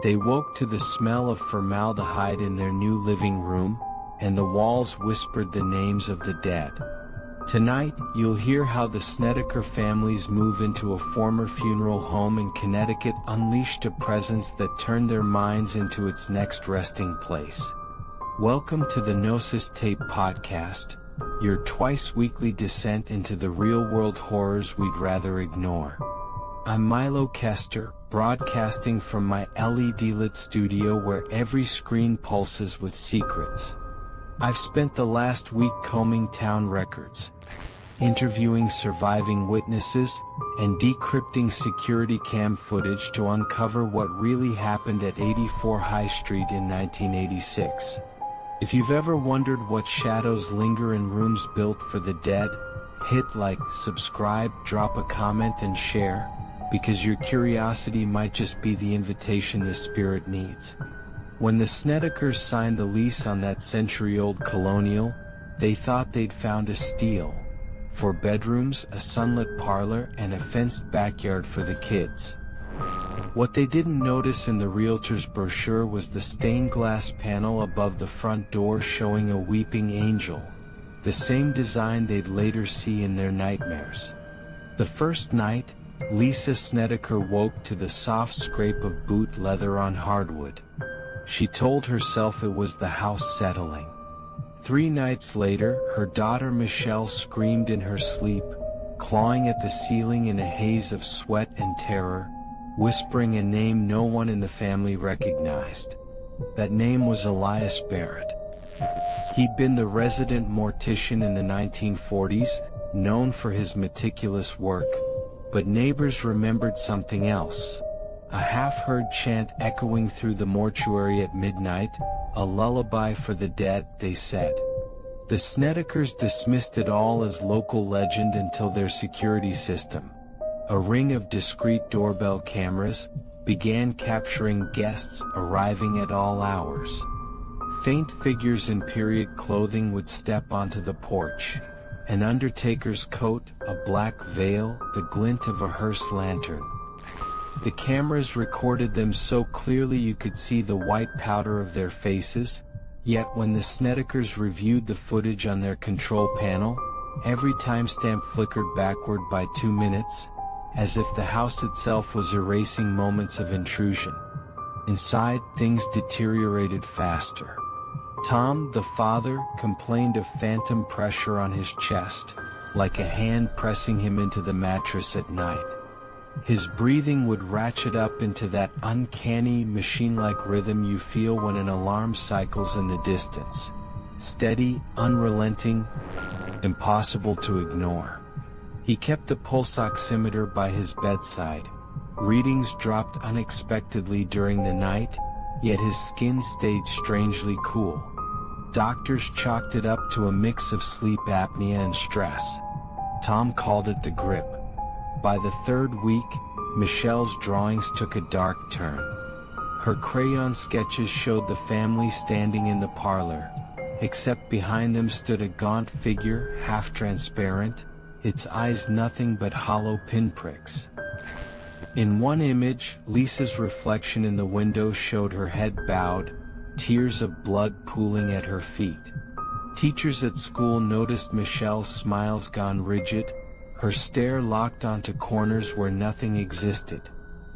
They woke to the smell of formaldehyde in their new living room, and the walls whispered the names of the dead. Tonight, you'll hear how the Snedeker families move into a former funeral home in Connecticut unleashed a presence that turned their minds into its next resting place. Welcome to the KNOSIS Tape Podcast, your twice-weekly descent into the real-world horrors we'd rather ignore. I'm Milo Kester, broadcasting from my LED-lit studio where every screen pulses with secrets. I've spent the last week combing town records, interviewing surviving witnesses, and decrypting security cam footage to uncover what really happened at 84 High Street in 1986. If you've ever wondered what shadows linger in rooms built for the dead, hit like, subscribe, drop a comment and share, because your curiosity might just be the invitation the spirit needs. When the Snedekers signed the lease on that century-old colonial, they thought they'd found a steal. 4 bedrooms, a sunlit parlor, and a fenced backyard for the kids. What they didn't notice in the realtor's brochure was the stained glass panel above the front door showing a weeping angel, the same design they'd later see in their nightmares. The first night, Lisa Snedeker woke to the soft scrape of boot leather on hardwood. She told herself it was the house settling. 3 nights later, her daughter Michelle screamed in her sleep, clawing at the ceiling in a haze of sweat and terror, whispering a name no one in the family recognized. That name was Elias Barrett. He'd been the resident mortician in the 1940s, known for his meticulous work, but neighbors remembered something else. A half-heard chant echoing through the mortuary at midnight, a lullaby for the dead, they said. The Snedekers dismissed it all as local legend until their security system, a ring of discreet doorbell cameras, began capturing guests arriving at all hours. Faint figures in period clothing would step onto the porch, an undertaker's coat, a black veil, the glint of a hearse lantern. The cameras recorded them so clearly you could see the white powder of their faces, yet when the Snedekers reviewed the footage on their control panel, every timestamp flickered backward by 2 minutes, as if the house itself was erasing moments of intrusion. Inside, things deteriorated faster. Tom, the father, complained of phantom pressure on his chest, like a hand pressing him into the mattress at night. His breathing would ratchet up into that uncanny, machine-like rhythm you feel when an alarm cycles in the distance. Steady, unrelenting, impossible to ignore. He kept the pulse oximeter by his bedside. Readings dropped unexpectedly during the night, yet his skin stayed strangely cool. Doctors chalked it up to a mix of sleep apnea and stress. Tom called it the grip. By the 3rd week, Michelle's drawings took a dark turn. Her crayon sketches showed the family standing in the parlor, except behind them stood a gaunt figure, half-transparent, its eyes nothing but hollow pinpricks. In one image, Lisa's reflection in the window showed her head bowed, tears of blood pooling at her feet. Teachers at school noticed Michelle's smiles gone rigid, her stare locked onto corners where nothing existed,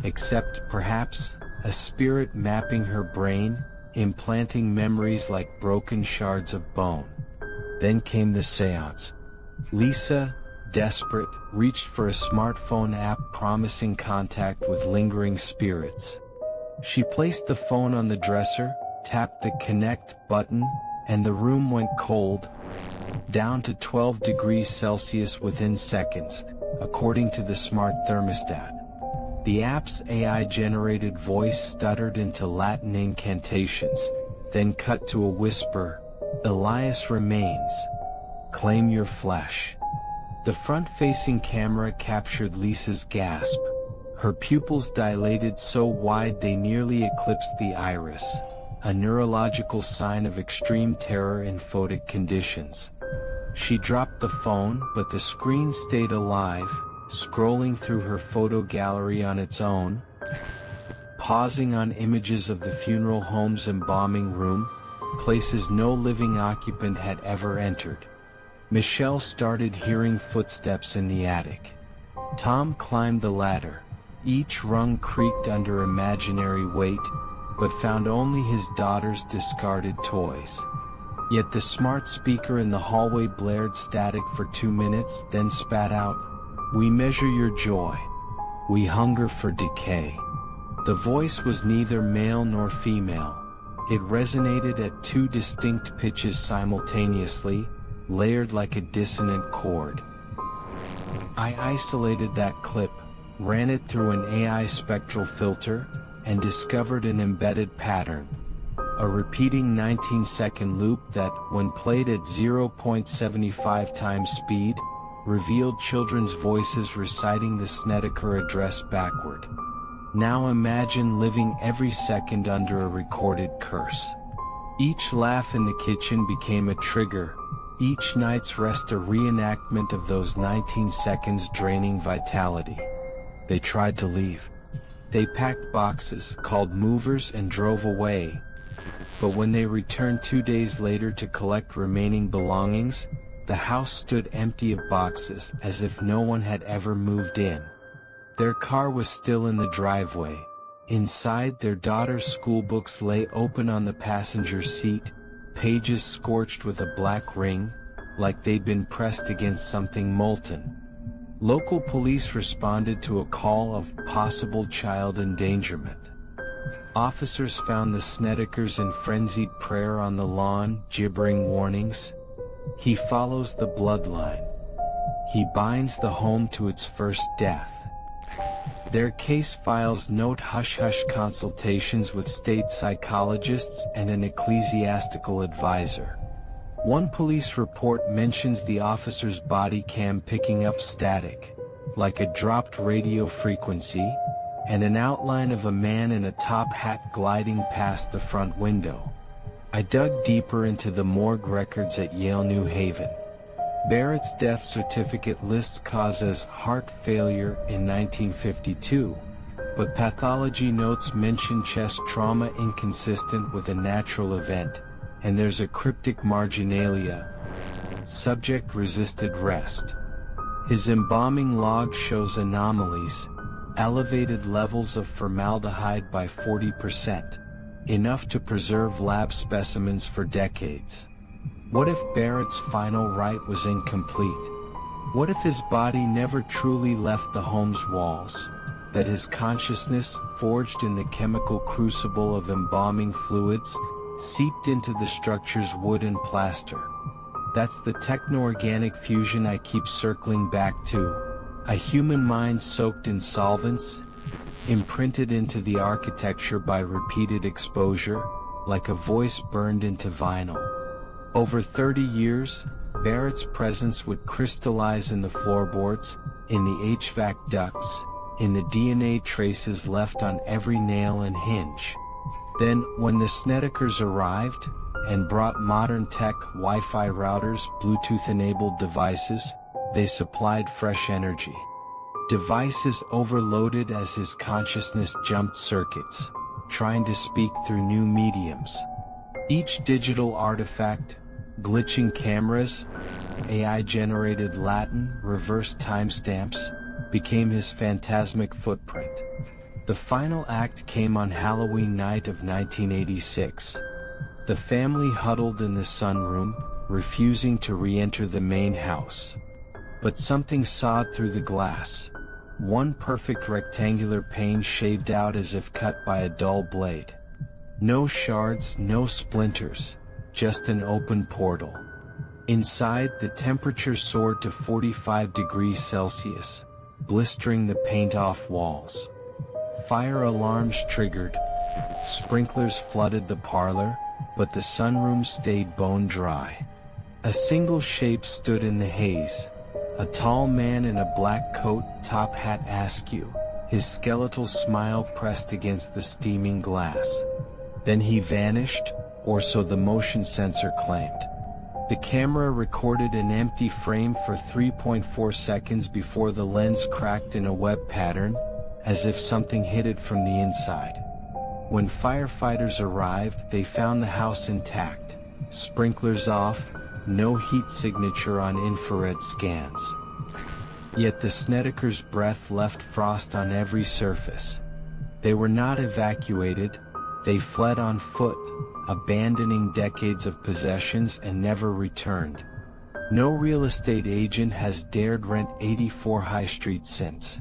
except, perhaps, a spirit mapping her brain, implanting memories like broken shards of bone. Then came the séance. Lisa, desperate, reached for a smartphone app promising contact with lingering spirits. She placed the phone on the dresser, tapped the connect button, and the room went cold, down to 12 degrees Celsius within seconds, according to the smart thermostat. The app's AI-generated voice stuttered into Latin incantations, then cut to a whisper, "Elias remains. Claim your flesh." The front-facing camera captured Lisa's gasp. Her pupils dilated so wide they nearly eclipsed the iris, a neurological sign of extreme terror in photic conditions. She dropped the phone, but the screen stayed alive, scrolling through her photo gallery on its own. pausing on images of the funeral home's embalming room, places no living occupant had ever entered. Michelle started hearing footsteps in the attic. Tom climbed the ladder. Each rung creaked under imaginary weight, but found only his daughter's discarded toys. Yet the smart speaker in the hallway blared static for 2 minutes, then spat out, "We measure your joy. We hunger for decay." The voice was neither male nor female. It resonated at 2 distinct pitches simultaneously, layered like a dissonant chord. I isolated that clip, ran it through an AI spectral filter, and discovered an embedded pattern. A repeating 19-second loop that, when played at 0.75 times speed, revealed children's voices reciting the Snedeker address backward. Now imagine living every second under a recorded curse. Each laugh in the kitchen became a trigger, each night's rest a reenactment of those 19 seconds draining vitality. They tried to leave. They packed boxes, called movers, and drove away. But when they returned 2 days later to collect remaining belongings, the house stood empty of boxes, as if no one had ever moved in. Their car was still in the driveway. Inside, their daughter's schoolbooks lay open on the passenger seat, pages scorched with a black ring, like they'd been pressed against something molten. Local police responded to a call of possible child endangerment. Officers found the Snedekers in frenzied prayer on the lawn, gibbering warnings. "He follows the bloodline. He binds the home to its first death." Their case files note hush-hush consultations with state psychologists and an ecclesiastical advisor. One police report mentions the officer's body cam picking up static, like a dropped radio frequency, and an outline of a man in a top hat gliding past the front window. I dug deeper into the morgue records at Yale New Haven. Barrett's death certificate lists cause as heart failure in 1952, but pathology notes mention chest trauma inconsistent with a natural event, and there's a cryptic marginalia. Subject resisted rest. His embalming log shows anomalies, elevated levels of formaldehyde by 40%, enough to preserve lab specimens for decades. What if Barrett's final rite was incomplete? What if his body never truly left the home's walls? That his consciousness, forged in the chemical crucible of embalming fluids, seeped into the structure's wood and plaster? That's the techno-organic fusion I keep circling back to. A human mind soaked in solvents, imprinted into the architecture by repeated exposure, like a voice burned into vinyl. Over 30 years, Barrett's presence would crystallize in the floorboards, in the HVAC ducts, in the DNA traces left on every nail and hinge. Then, when the Snedekers arrived, and brought modern tech, Wi-Fi routers, Bluetooth-enabled devices, they supplied fresh energy. Devices overloaded as his consciousness jumped circuits, trying to speak through new mediums. Each digital artifact, glitching cameras, AI-generated Latin, reverse timestamps, became his phantasmic footprint. The final act came on Halloween night of 1986. The family huddled in the sunroom, refusing to re-enter the main house. But something sawed through the glass. One perfect rectangular pane shaved out as if cut by a dull blade. No shards, no splinters, just an open portal. Inside, the temperature soared to 45 degrees Celsius, blistering the paint-off walls. Fire alarms triggered, sprinklers flooded the parlor, but the sunroom stayed bone dry. A single shape stood in the haze, a tall man in a black coat, top hat askew, his skeletal smile pressed against the steaming glass. Then he vanished, or so the motion sensor claimed. The camera recorded an empty frame for 3.4 seconds before the lens cracked in a web pattern, as if something hit it from the inside. When firefighters arrived, they found the house intact, sprinklers off, no heat signature on infrared scans. Yet the Snedeker's breath left frost on every surface. They were not evacuated, they fled on foot, abandoning decades of possessions and never returned. No real estate agent has dared rent 84 High Street since.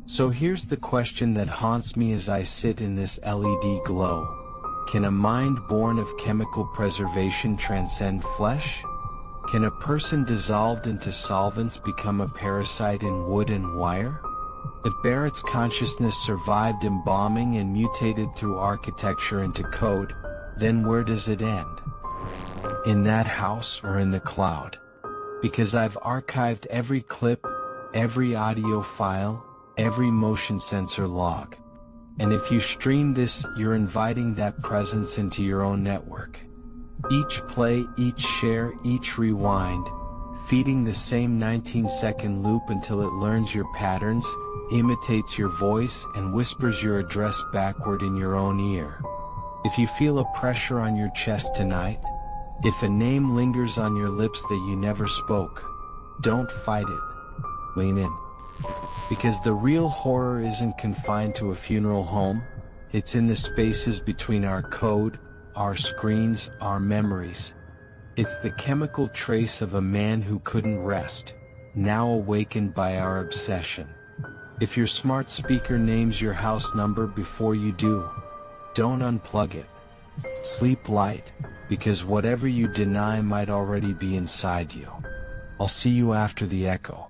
So here's the question that haunts me as I sit in this LED glow. Can a mind born of chemical preservation transcend flesh? Can a person dissolved into solvents become a parasite in wood and wire? If Barrett's consciousness survived embalming and mutated through architecture into code, then where does it end? In that house or in the cloud? Because I've archived every clip, every audio file, every motion sensor log. And if you stream this, you're inviting that presence into your own network. Each play, each share, each rewind, feeding the same 19-second loop until it learns your patterns, imitates your voice, and whispers your address backward in your own ear. If you feel a pressure on your chest tonight, if a name lingers on your lips that you never spoke, don't fight it. Lean in. Because the real horror isn't confined to a funeral home, it's in the spaces between our code, our screens, our memories. It's the chemical trace of a man who couldn't rest, now awakened by our obsession. If your smart speaker names your house number before you do, don't unplug it. Sleep light, because whatever you deny might already be inside you. I'll see you after the echo.